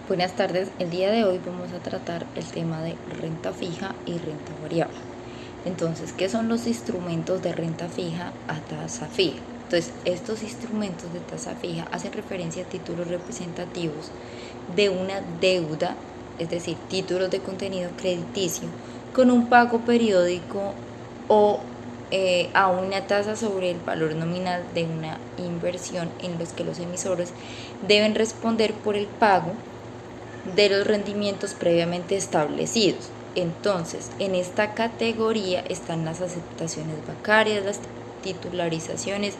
Buenas tardes, el día de hoy vamos a tratar el tema de renta fija y renta variable. Entonces, ¿qué son los instrumentos de renta fija a tasa fija? Entonces, estos instrumentos de tasa fija hacen referencia a títulos representativos de una deuda, es decir, títulos de contenido crediticio, con un pago periódico o a una tasa sobre el valor nominal de una inversión en los que los emisores deben responder por el pago de los rendimientos previamente establecidos. Entonces, en esta categoría están las aceptaciones bancarias, las titularizaciones,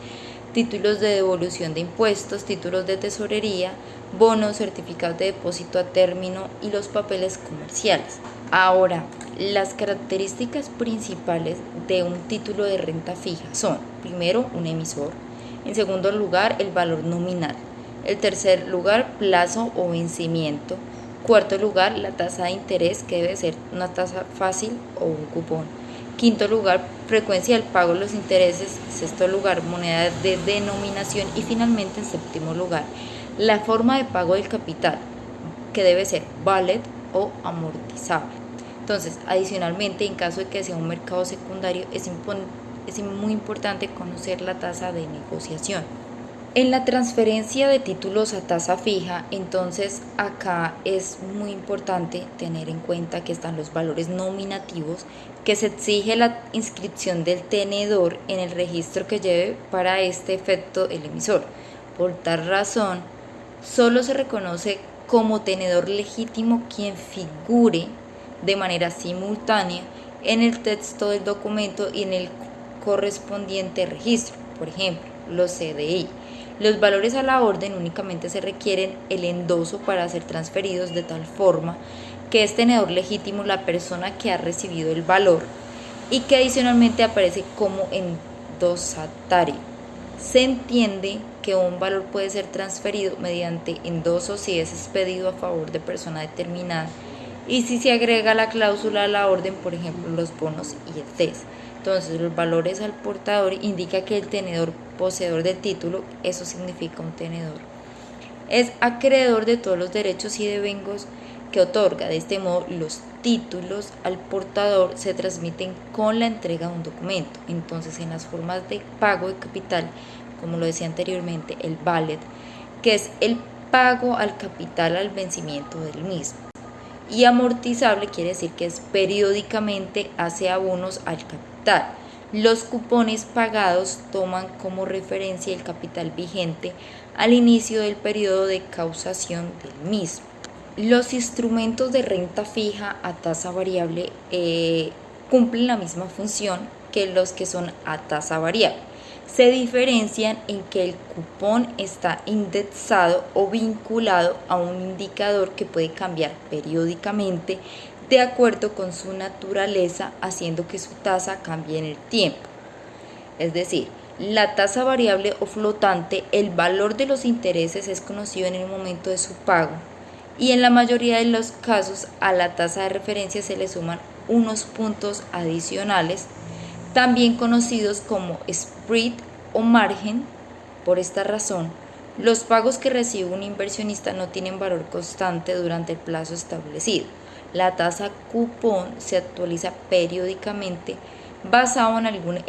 títulos de devolución de impuestos, títulos de tesorería, bonos, certificados de depósito a término y los papeles comerciales. Ahora, las características principales de un título de renta fija son, primero, un emisor, en segundo lugar, el valor nominal, en tercer lugar, plazo o vencimiento, cuarto lugar, la tasa de interés, que debe ser una tasa fácil o un cupón. Quinto lugar, frecuencia del pago de los intereses. Sexto lugar, moneda de denominación. Y finalmente, en séptimo lugar, la forma de pago del capital, que debe ser bullet o amortizable. Entonces, adicionalmente, en caso de que sea un mercado secundario, es muy importante conocer la tasa de negociación. En la transferencia de títulos a tasa fija, entonces acá es muy importante tener en cuenta que están los valores nominativos, que se exige la inscripción del tenedor en el registro que lleve para este efecto el emisor. Por tal razón, solo se reconoce como tenedor legítimo quien figure de manera simultánea en el texto del documento y en el correspondiente registro, por ejemplo, los CDI. Los valores a la orden únicamente se requieren el endoso para ser transferidos de tal forma que es tenedor legítimo la persona que ha recibido el valor y que adicionalmente aparece como endosatario. Se entiende que un valor puede ser transferido mediante endoso si es expedido a favor de persona determinada y si se agrega la cláusula a la orden, por ejemplo, los bonos y el CES. Entonces, los valores al portador indica que el tenedor poseedor del título, eso significa un tenedor, es acreedor de todos los derechos y devengos que otorga. De este modo, los títulos al portador se transmiten con la entrega de un documento. Entonces, en las formas de pago de capital, como lo decía anteriormente, el bullet, que es el pago al capital al vencimiento del mismo. Y amortizable quiere decir que es periódicamente hace abonos al capital. Los cupones pagados toman como referencia el capital vigente al inicio del periodo de causación del mismo. Los instrumentos de renta fija a tasa variable cumplen la misma función que los que son a tasa variable. Se diferencian en que el cupón está indexado o vinculado a un indicador que puede cambiar periódicamente de acuerdo con su naturaleza, haciendo que su tasa cambie en el tiempo. Es decir, la tasa variable o flotante, el valor de los intereses es conocido en el momento de su pago y en la mayoría de los casos a la tasa de referencia se le suman unos puntos adicionales, también conocidos como spread o margen. Por esta razón, los pagos que recibe un inversionista no tienen valor constante durante el plazo establecido. La tasa cupón se actualiza periódicamente basado en algún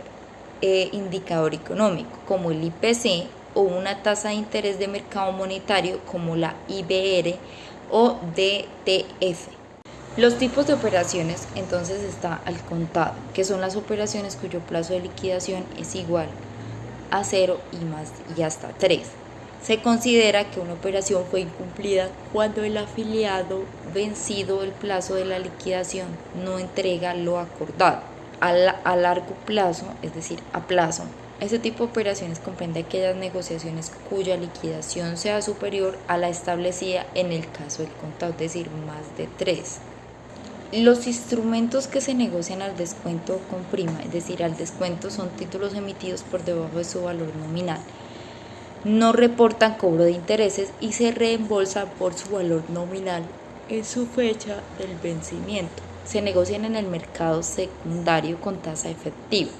indicador económico, como el IPC, o una tasa de interés de mercado monetario como la IBR o DTF. Los tipos de operaciones, entonces, está al contado, que son las operaciones cuyo plazo de liquidación es igual a 0 y hasta 3. Se considera que una operación fue incumplida cuando el afiliado, vencido el plazo de la liquidación, no entrega lo acordado. A largo plazo, es decir, a plazo, este tipo de operaciones comprende aquellas negociaciones cuya liquidación sea superior a la establecida en el caso del contado, es decir, más de 3. Los instrumentos que se negocian al descuento con prima, es decir, al descuento, son títulos emitidos por debajo de su valor nominal. No reportan cobro de intereses y se reembolsan por su valor nominal en su fecha del vencimiento. Se negocian en el mercado secundario con tasa efectiva.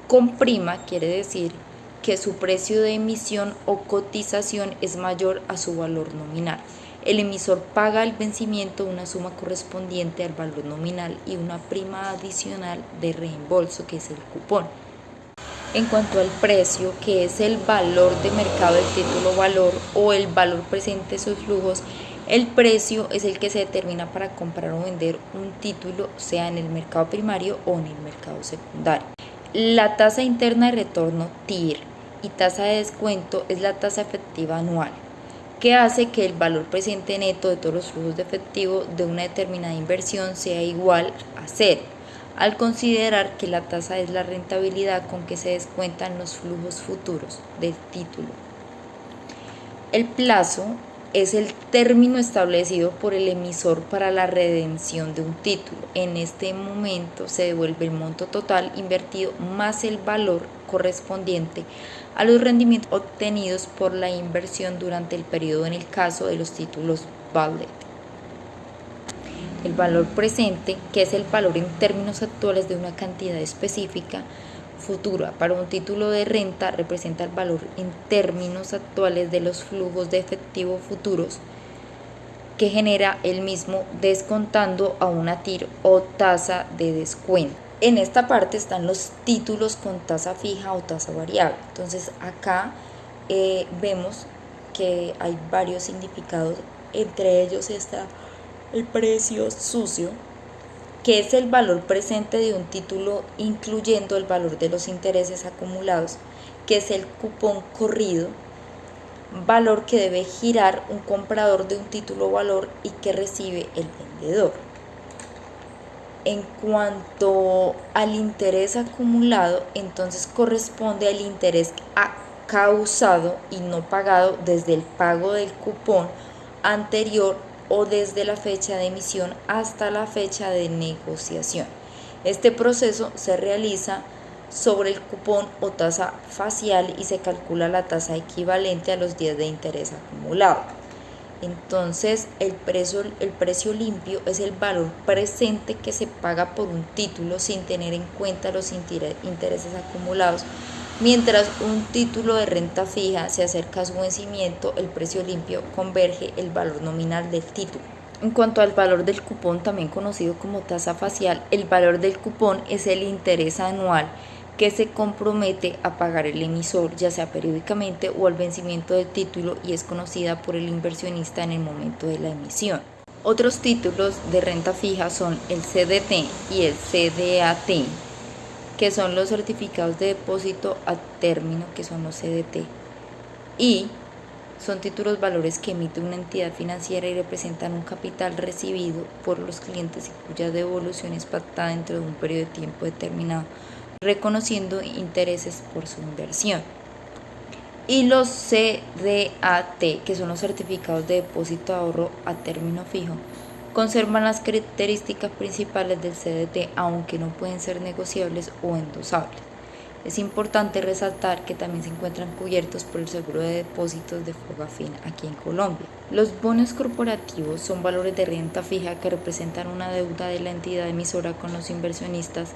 Con prima quiere decir que su precio de emisión o cotización es mayor a su valor nominal. el emisor paga al vencimiento una suma correspondiente al valor nominal y una prima adicional de reembolso, que es el cupón. En cuanto al precio, que es el valor de mercado del título valor o el valor presente de sus flujos, el precio es el que se determina para comprar o vender un título, sea en el mercado primario o en el mercado secundario. La tasa interna de retorno, TIR, y tasa de descuento es la tasa efectiva anual, que hace que el valor presente neto de todos los flujos de efectivo de una determinada inversión sea igual a cero, al considerar que la tasa es la rentabilidad con que se descuentan los flujos futuros del título. El plazo es el término establecido por el emisor para la redención de un título. En este momento se devuelve el monto total invertido más el valor correspondiente a los rendimientos obtenidos por la inversión durante el periodo en el caso de los títulos Bullet. El valor presente, que es el valor en términos actuales de una cantidad específica futura para un título de renta, representa el valor en términos actuales de los flujos de efectivo futuros que genera el mismo descontando a una TIR o tasa de descuento. En esta parte están los títulos con tasa fija o tasa variable. Entonces acá vemos que hay varios significados, entre ellos está el precio sucio, que es el valor presente de un título incluyendo el valor de los intereses acumulados, que es el cupón corrido, valor que debe girar un comprador de un título valor y que recibe el vendedor. En cuanto al interés acumulado, entonces corresponde al interés causado y no pagado desde el pago del cupón anterior o desde la fecha de emisión hasta la fecha de negociación. Este proceso se realiza sobre el cupón o tasa facial y se calcula la tasa equivalente a los días de interés acumulado. Entonces, el precio limpio es el valor presente que se paga por un título sin tener en cuenta los intereses acumulados. Mientras un título de renta fija se acerca a su vencimiento, el precio limpio converge el valor nominal del título. En cuanto al valor del cupón, también conocido como tasa facial, el valor del cupón es el interés anual que se compromete a pagar el emisor, ya sea periódicamente o al vencimiento del título, y es conocida por el inversionista en el momento de la emisión. Otros títulos de renta fija son el CDT y el CDAT, que son los certificados de depósito a término, que son los CDT, y son títulos valores que emite una entidad financiera y representan un capital recibido por los clientes y cuya devolución es pactada dentro de un periodo de tiempo determinado, reconociendo intereses por su inversión. Y los CDAT, que son los certificados de depósito de ahorro a término fijo, conservan las características principales del CDT, aunque no pueden ser negociables o endosables. Es importante resaltar que también se encuentran cubiertos por el seguro de depósitos de Fogafín aquí en Colombia. Los bonos corporativos son valores de renta fija que representan una deuda de la entidad emisora con los inversionistas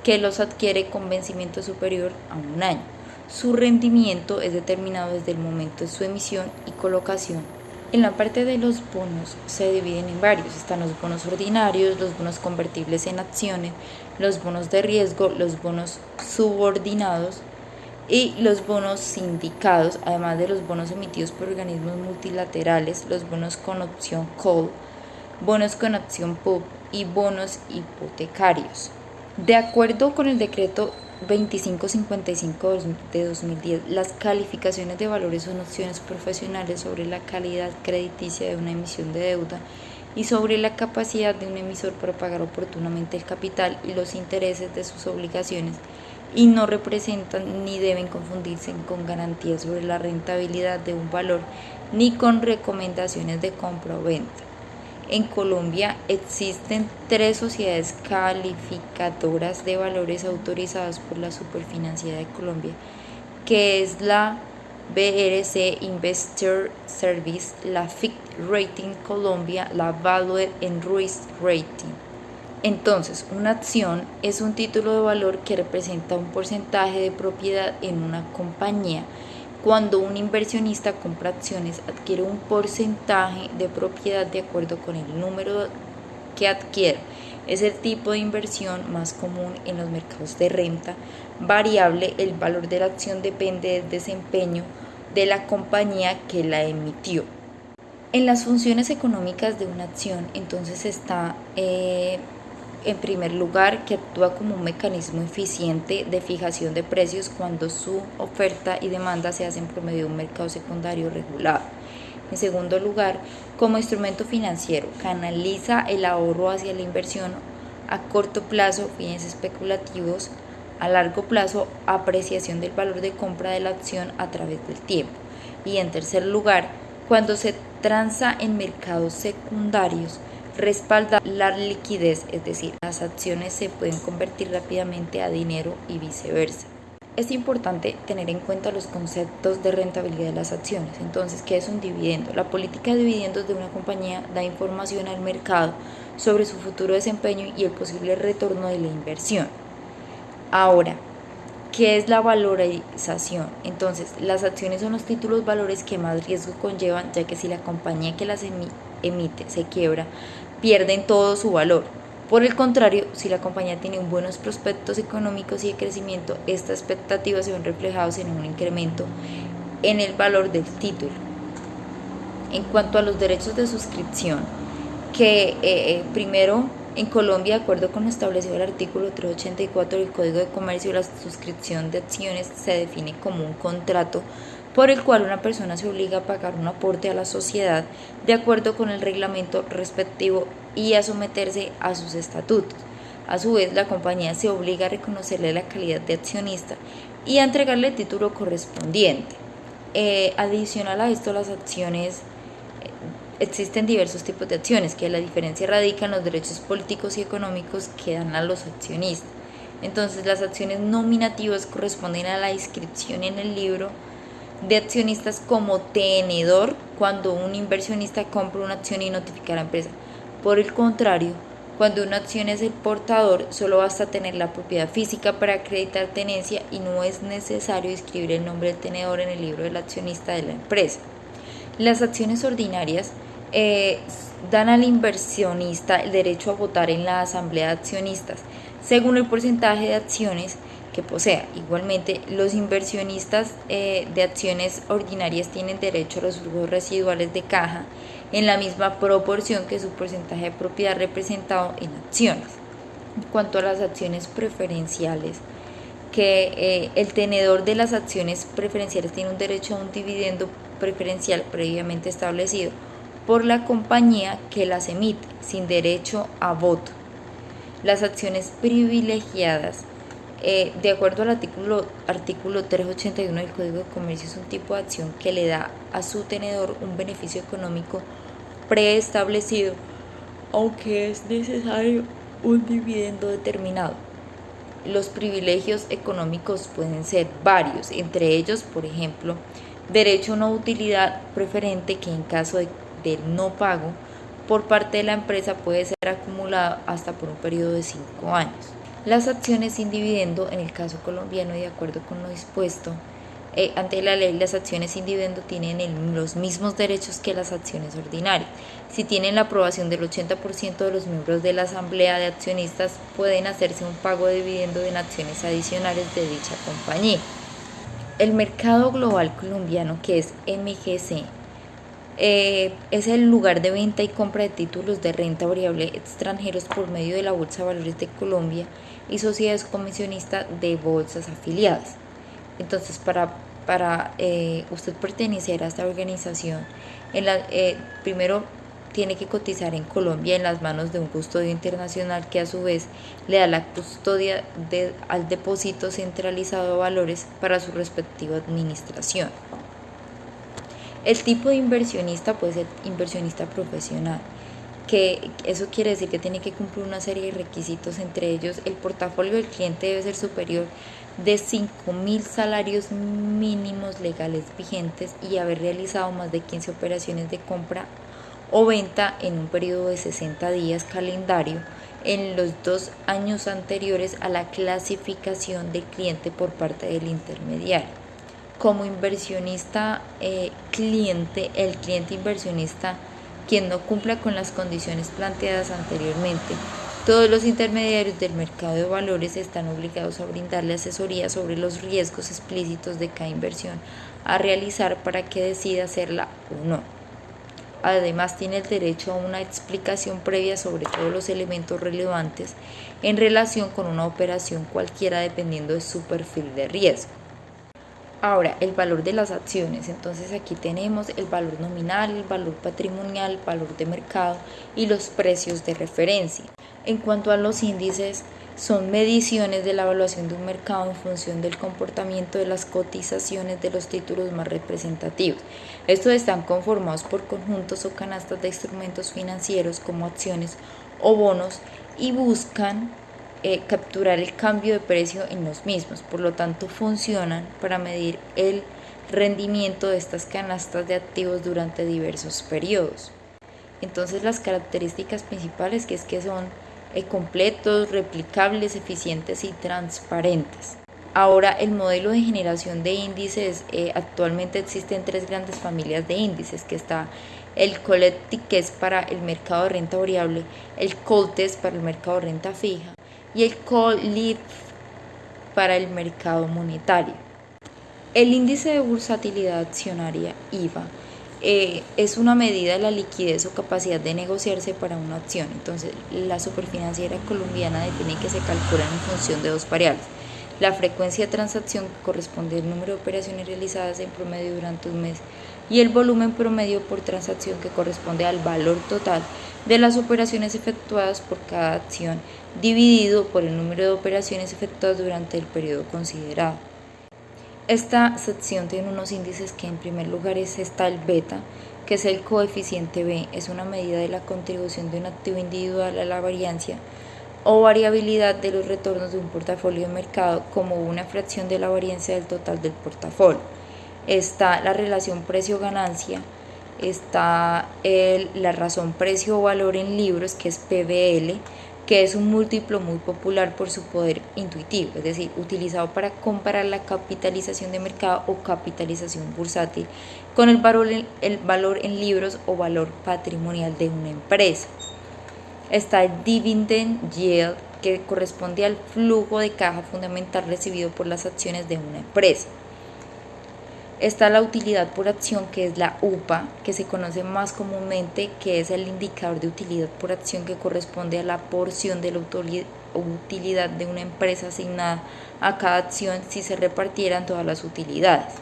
que los adquiere con vencimiento superior a un año. Su rendimiento es determinado desde el momento de su emisión y colocación. En la parte de los bonos se dividen en varios. Están los bonos ordinarios, los bonos convertibles en acciones, los bonos de riesgo, los bonos subordinados y los bonos sindicados, además de los bonos emitidos por organismos multilaterales, los bonos con opción call, bonos con opción put y bonos hipotecarios. De acuerdo con el decreto 2555 de 2010, las calificaciones de valores son opciones profesionales sobre la calidad crediticia de una emisión de deuda y sobre la capacidad de un emisor para pagar oportunamente el capital y los intereses de sus obligaciones, y no representan ni deben confundirse con garantías sobre la rentabilidad de un valor ni con recomendaciones de compra o venta. En Colombia existen 3 sociedades calificadoras de valores autorizadas por la Superfinanciera de Colombia, que es la BRC Investor Service, la Fitch Rating Colombia, la Valued and Risk Rating. Entonces, una acción es un título de valor que representa un porcentaje de propiedad en una compañía Cuando un inversionista compra acciones, adquiere un porcentaje de propiedad de acuerdo con el número que adquiere. Es el tipo de inversión más común en los mercados de renta variable. El valor de la acción depende del desempeño de la compañía que la emitió. En las funciones económicas de una acción, entonces está en primer lugar, que actúa como un mecanismo eficiente de fijación de precios cuando su oferta y demanda se hacen por medio de un mercado secundario regulado. En segundo lugar, como instrumento financiero, canaliza el ahorro hacia la inversión a corto plazo, fines especulativos; a largo plazo, apreciación del valor de compra de la acción a través del tiempo. Y en tercer lugar, cuando se transa en mercados secundarios, respalda la liquidez, es decir, las acciones se pueden convertir rápidamente a dinero y viceversa. Es importante tener en cuenta los conceptos de rentabilidad de las acciones. Entonces, ¿qué es un dividendo? La política de dividendos de una compañía da información al mercado sobre su futuro desempeño y el posible retorno de la inversión. Ahora, ¿qué es la valorización? Entonces, las acciones son los títulos valores que más riesgo conllevan, ya que si la compañía que las emite se quiebra, pierden todo su valor. Por el contrario, si la compañía tiene buenos prospectos económicos y de crecimiento, estas expectativas se ven reflejadas en un incremento en el valor del título. En cuanto a los derechos de suscripción, que primero, en Colombia, de acuerdo con lo establecido el artículo 384 del Código de Comercio, la suscripción de acciones se define como un contrato por el cual una persona se obliga a pagar un aporte a la sociedad de acuerdo con el reglamento respectivo y a someterse a sus estatutos. A su vez, la compañía se obliga a reconocerle la calidad de accionista y a entregarle el título correspondiente. Adicional a esto, las acciones, existen diversos tipos de acciones, que la diferencia radica en los derechos políticos y económicos que dan a los accionistas. Entonces, las acciones nominativas corresponden a la inscripción en el libro de accionistas como tenedor cuando un inversionista compra una acción y notifica a la empresa. Por el contrario, cuando una acción es el portador, solo basta tener la propiedad física para acreditar tenencia y no es necesario inscribir el nombre del tenedor en el libro del accionista de la empresa. Las acciones ordinarias dan al inversionista el derecho a votar en la asamblea de accionistas según el porcentaje de acciones que posea. Igualmente, los inversionistas de acciones ordinarias tienen derecho a los flujos residuales de caja en la misma proporción que su porcentaje de propiedad representado en acciones. En cuanto a las acciones preferenciales, que el tenedor de las acciones preferenciales tiene un derecho a un dividendo preferencial previamente establecido por la compañía que las emite, sin derecho a voto. Las acciones privilegiadas, de acuerdo al artículo 381 del Código de Comercio, es un tipo de acción que le da a su tenedor un beneficio económico preestablecido, aunque es necesario un dividendo determinado. Los privilegios económicos pueden ser varios, entre ellos, por ejemplo, derecho a una utilidad preferente que en caso de no pago por parte de la empresa puede ser acumulado hasta por un periodo de 5 años. Las acciones sin dividendo, en el caso colombiano y de acuerdo con lo dispuesto ante la ley, las acciones sin dividendo tienen los mismos derechos que las acciones ordinarias. Si tienen la aprobación del 80% de los miembros de la asamblea de accionistas, pueden hacerse un pago de dividendo en acciones adicionales de dicha compañía. El mercado global colombiano, que es MGC, es el lugar de venta y compra de títulos de renta variable extranjeros por medio de la Bolsa de Valores de Colombia y sociedades comisionistas de bolsas afiliadas. Entonces, para usted pertenecer a esta organización, primero tiene que cotizar en Colombia en las manos de un custodio internacional que a su vez le da la custodia al depósito centralizado de valores para su respectiva administración. El tipo de inversionista puede ser inversionista profesional, que eso quiere decir que tiene que cumplir una serie de requisitos. Entre ellos, el portafolio del cliente debe ser superior de 5.000 salarios mínimos legales vigentes y haber realizado más de 15 operaciones de compra o venta en un periodo de 60 días calendario en los 2 años anteriores a la clasificación del cliente por parte del intermediario. como inversionista cliente, el cliente inversionista, quien no cumpla con las condiciones planteadas anteriormente, todos los intermediarios del mercado de valores están obligados a brindarle asesoría sobre los riesgos explícitos de cada inversión a realizar para que decida hacerla o no. Además, tiene el derecho a una explicación previa sobre todos los elementos relevantes en relación con una operación cualquiera dependiendo de su perfil de riesgo. Ahora, el valor de las acciones. Entonces aquí tenemos el valor nominal, el valor patrimonial, el valor de mercado y los precios de referencia. En cuanto a los índices, son mediciones de la evaluación de un mercado en función del comportamiento de las cotizaciones de los títulos más representativos. Estos están conformados por conjuntos o canastas de instrumentos financieros como acciones o bonos y buscan capturar el cambio de precio en los mismos. Por lo tanto, funcionan para medir el rendimiento de estas canastas de activos durante diversos periodos. Entonces, las características principales que son completos, replicables, eficientes y transparentes. Ahora, el modelo de generación de índices, actualmente existen 3 grandes familias de índices, que está el Collective, que es para el mercado de renta variable, el Coltest para el mercado de renta fija y el Colliff para el mercado monetario. El índice de bursatilidad accionaria, IVA, es una medida de la liquidez o capacidad de negociarse para una acción. Entonces, la Superfinanciera Colombiana define que se calcula en función de 2 variables: la frecuencia de transacción, que corresponde al número de operaciones realizadas en promedio durante un mes, y el volumen promedio por transacción, que corresponde al valor total de las operaciones efectuadas por cada acción, dividido por el número de operaciones efectuadas durante el periodo considerado. Esta sección tiene unos índices que en primer lugar está el beta, que es el coeficiente B, es una medida de la contribución de un activo individual a la variancia o variabilidad de los retornos de un portafolio de mercado como una fracción de la variancia del total del portafolio. Está la relación precio-ganancia, está la razón precio-valor en libros, que es PBL, que es un múltiplo muy popular por su poder intuitivo, es decir, utilizado para comparar la capitalización de mercado o capitalización bursátil con el valor en libros o valor patrimonial de una empresa. Está el Dividend Yield, que corresponde al flujo de caja fundamental recibido por las acciones de una empresa. Está la utilidad por acción, que es la UPA, que se conoce más comúnmente, que es el indicador de utilidad por acción, que corresponde a la porción de la utilidad de una empresa asignada a cada acción si se repartieran todas las utilidades.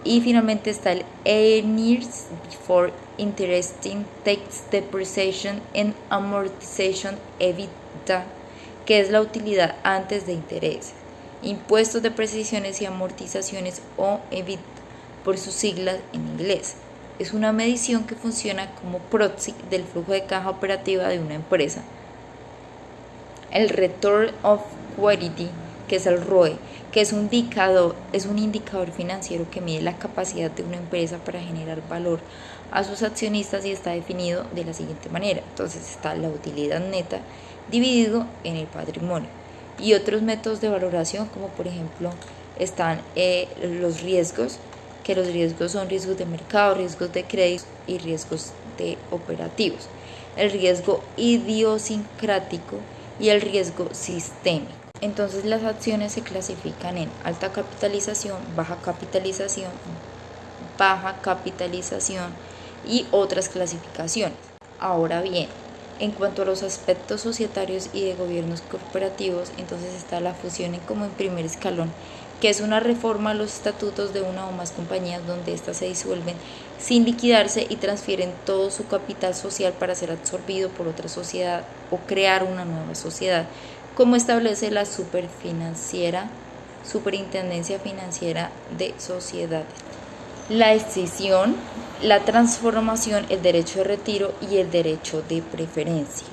Y finalmente está el Earnings Before Interest, Tax, Depreciation and Amortization, EBITDA, que es la utilidad antes de intereses, impuestos, depreciaciones y amortizaciones, o EBIT por sus siglas en inglés. Es una medición que funciona como proxy del flujo de caja operativa de una empresa. El Return of Equity, que es el ROE, que es un indicador financiero que mide la capacidad de una empresa para generar valor a sus accionistas y está definido de la siguiente manera. Entonces está la utilidad neta dividido en el patrimonio. Y otros métodos de valoración, como por ejemplo están los riesgos, que los riesgos son riesgos de mercado, riesgos de crédito y riesgos de operativos, el riesgo idiosincrático y el riesgo sistémico. Entonces, las acciones se clasifican en alta capitalización, baja capitalización y otras clasificaciones. Ahora bien, en cuanto a los aspectos societarios y de gobiernos corporativos, entonces está la fusión como en primer escalón, que es una reforma a los estatutos de una o más compañías donde éstas se disuelven sin liquidarse y transfieren todo su capital social para ser absorbido por otra sociedad o crear una nueva sociedad, como establece la Superintendencia Financiera de Sociedades. La escisión, la transformación, el derecho de retiro y el derecho de preferencia.